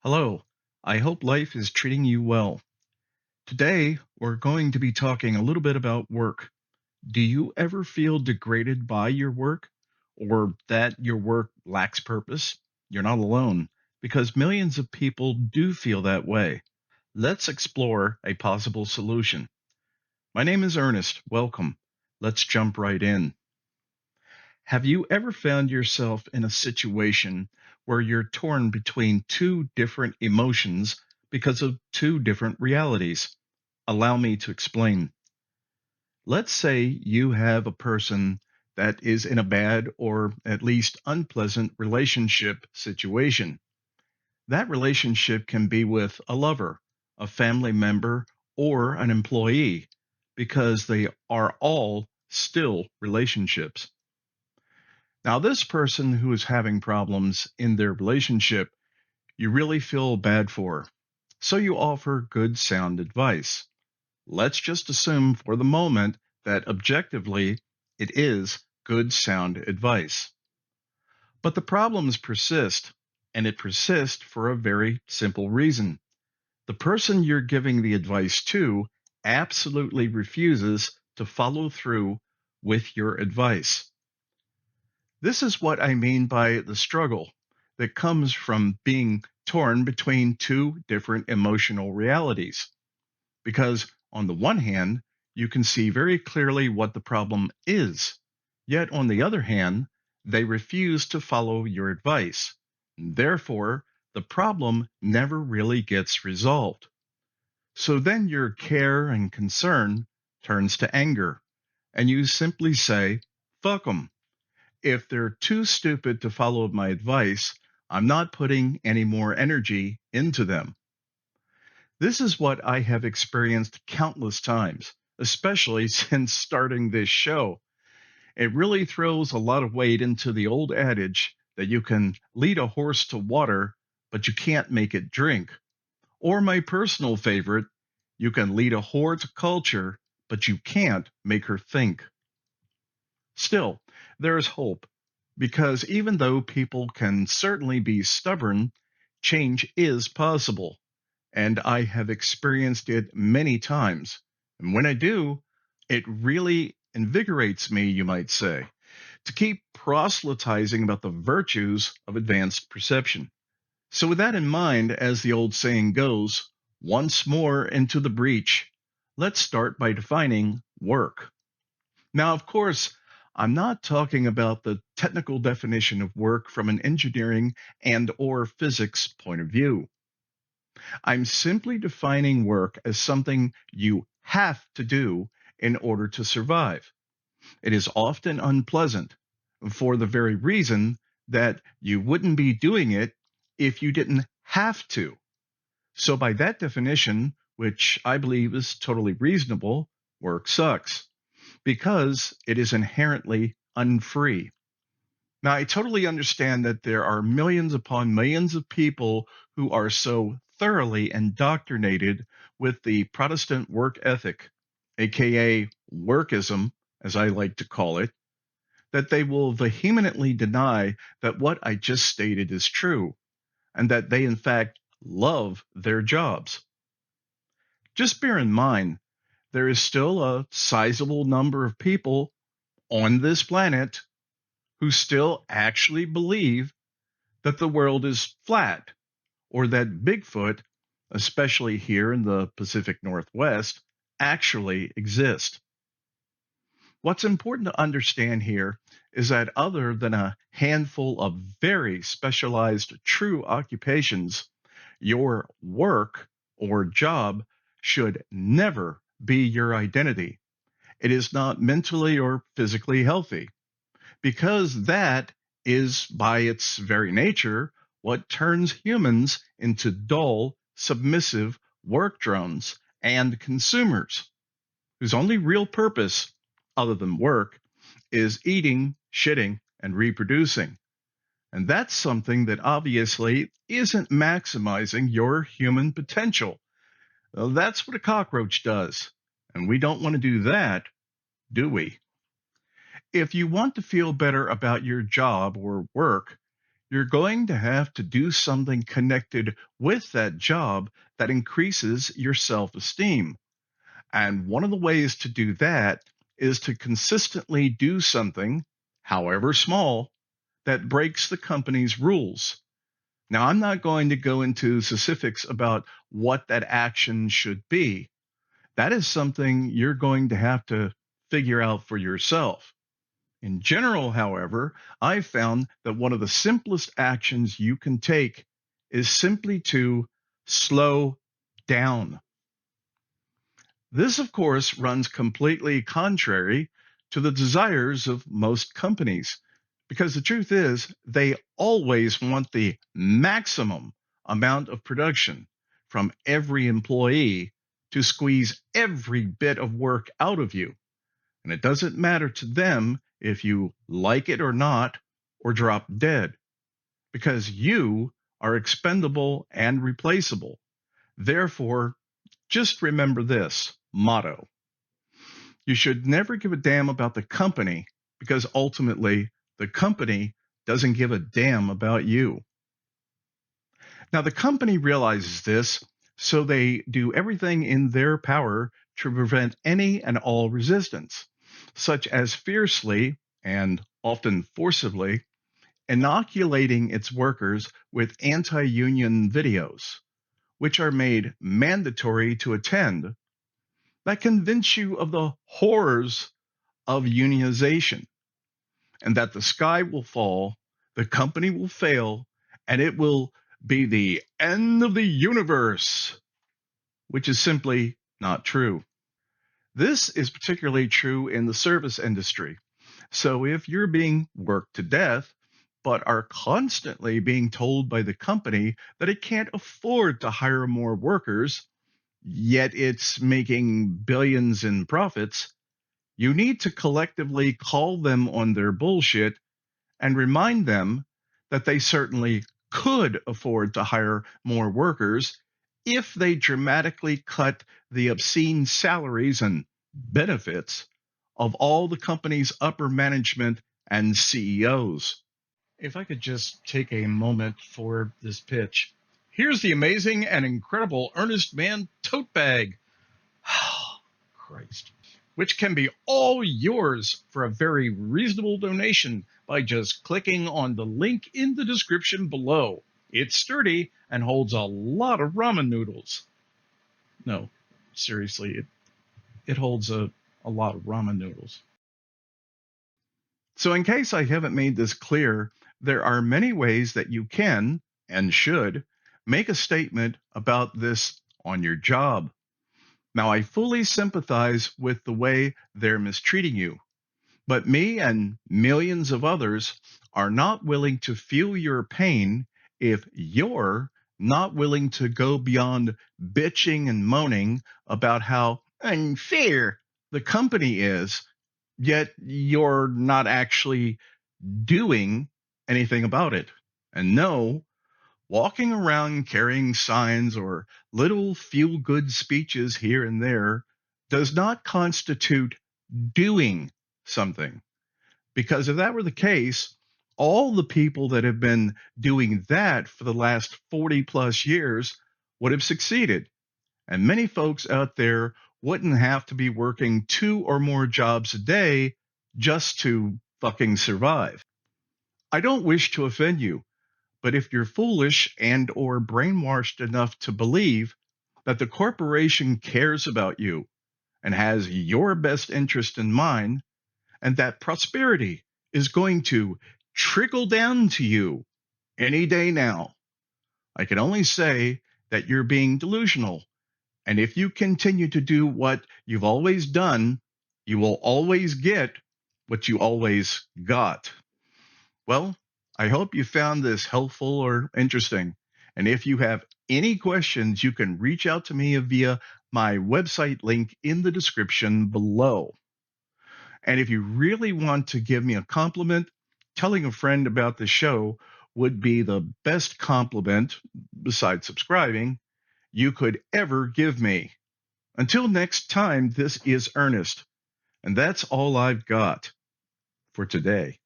Hello, I hope life is treating you well. Today, we're going to be talking a little bit about work. Do you ever feel degraded by your work or that your work lacks purpose? You're not alone because millions of people do feel that way. Let's explore a possible solution. My name is Ernest. Welcome. Let's jump right in. Have you ever found yourself in a situation where you're torn between two different emotions because of two different realities? Allow me to explain. Let's say you have a person that is in a bad or at least unpleasant relationship situation. That relationship can be with a lover, a family member, or an employee because they are all still relationships. Now, this person who is having problems in their relationship, you really feel bad for. So you offer good, sound advice. Let's just assume for the moment that objectively it is good, sound advice. But the problems persist, and it persists for a very simple reason. The person you're giving the advice to absolutely refuses to follow through with your advice. This is what I mean by the struggle that comes from being torn between two different emotional realities. Because on the one hand, you can see very clearly what the problem is, yet on the other hand, they refuse to follow your advice. Therefore, the problem never really gets resolved. So then your care and concern turns to anger, and you simply say, fuck them. If they're too stupid to follow my advice, I'm not putting any more energy into them. This is what I have experienced countless times, especially since starting this show. It really throws a lot of weight into the old adage that you can lead a horse to water, but you can't make it drink. Or my personal favorite, you can lead a whore to culture, but you can't make her think. Still, there is hope because even though people can certainly be stubborn, change is possible. And I have experienced it many times. And when I do, it really invigorates me, you might say, to keep proselytizing about the virtues of advanced perception. So, with that in mind, as the old saying goes, once more into the breach, let's start by defining work. Now, of course, I'm not talking about the technical definition of work from an engineering and or physics point of view. I'm simply defining work as something you have to do in order to survive. It is often unpleasant for the very reason that you wouldn't be doing it if you didn't have to. So, by that definition, which I believe is totally reasonable, work sucks because it is inherently unfree. Now, I totally understand that there are millions upon millions of people who are so thoroughly indoctrinated with the Protestant work ethic, aka workism, as I like to call it, that they will vehemently deny that what I just stated is true, and that they, in fact, love their jobs. Just bear in mind, there is still a sizable number of people on this planet who still actually believe that the world is flat or that Bigfoot, especially here in the Pacific Northwest, actually exist. What's important to understand here is that other than a handful of very specialized true occupations, your work or job should never be your identity. It is not mentally or physically healthy because that is, by its very nature, what turns humans into dull, submissive work drones and consumers whose only real purpose, other than work, is eating, shitting, and reproducing. And that's something that obviously isn't maximizing your human potential. Well, that's what a cockroach does. And we don't want to do that, do we? If you want to feel better about your job or work, you're going to have to do something connected with that job that increases your self esteem. And one of the ways to do that is to consistently do something, however small, that breaks the company's rules. Now, I'm not going to go into specifics about what that action should be. That is something you're going to have to figure out for yourself. In general, however, I've found that one of the simplest actions you can take is simply to slow down. This, of course, runs completely contrary to the desires of most companies, because the truth is, they always want the maximum amount of production from every employee to squeeze every bit of work out of you. And it doesn't matter to them if you like it or not, or drop dead, because you are expendable and replaceable. Therefore, just remember this motto: you should never give a damn about the company, because ultimately the company doesn't give a damn about you. Now, the company realizes this, so they do everything in their power to prevent any and all resistance, such as fiercely and often forcibly inoculating its workers with anti union videos, which are made mandatory to attend, that convince you of the horrors of unionization, and that the sky will fall, the company will fail, and it will be the end of the universe, which is simply not true. This is particularly true in the service industry. So if you're being worked to death, but are constantly being told by the company that it can't afford to hire more workers, yet it's making billions in profits, you need to collectively call them on their bullshit and remind them that they certainly could afford to hire more workers if they dramatically cut the obscene salaries and benefits of all the company's upper management and CEOs. If I could just take a moment for this pitch. Here's the amazing and incredible Earnest Mann tote bag. Christ. Which can be all yours for a very reasonable donation by just clicking on the link in the description below. It's sturdy and holds a lot of ramen noodles. No, seriously, it holds a lot of ramen noodles. So, in case I haven't made this clear, there are many ways that you can and should make a statement about this on your job. Now, I fully sympathize with the way they're mistreating you, but me and millions of others are not willing to feel your pain if you're not willing to go beyond bitching and moaning about how unfair the company is, yet you're not actually doing anything about it. And no, walking around carrying signs or little feel good speeches here and there does not constitute doing something. Because if that were the case, all the people that have been doing that for the last 40 plus years would have succeeded. And many folks out there wouldn't have to be working two or more jobs a day just to fucking survive. I don't wish to offend you, but if you're foolish and or brainwashed enough to believe that the corporation cares about you and has your best interest in mind, and that prosperity is going to trickle down to you any day now, I can only say that you're being delusional. And if you continue to do what you've always done, you will always get what you always got. Well, I hope you found this helpful or interesting. And if you have any questions, you can reach out to me via my website link in the description below. And if you really want to give me a compliment, telling a friend about the show would be the best compliment, besides subscribing, you could ever give me. Until next time, this is Ernest, and that's all I've got for today.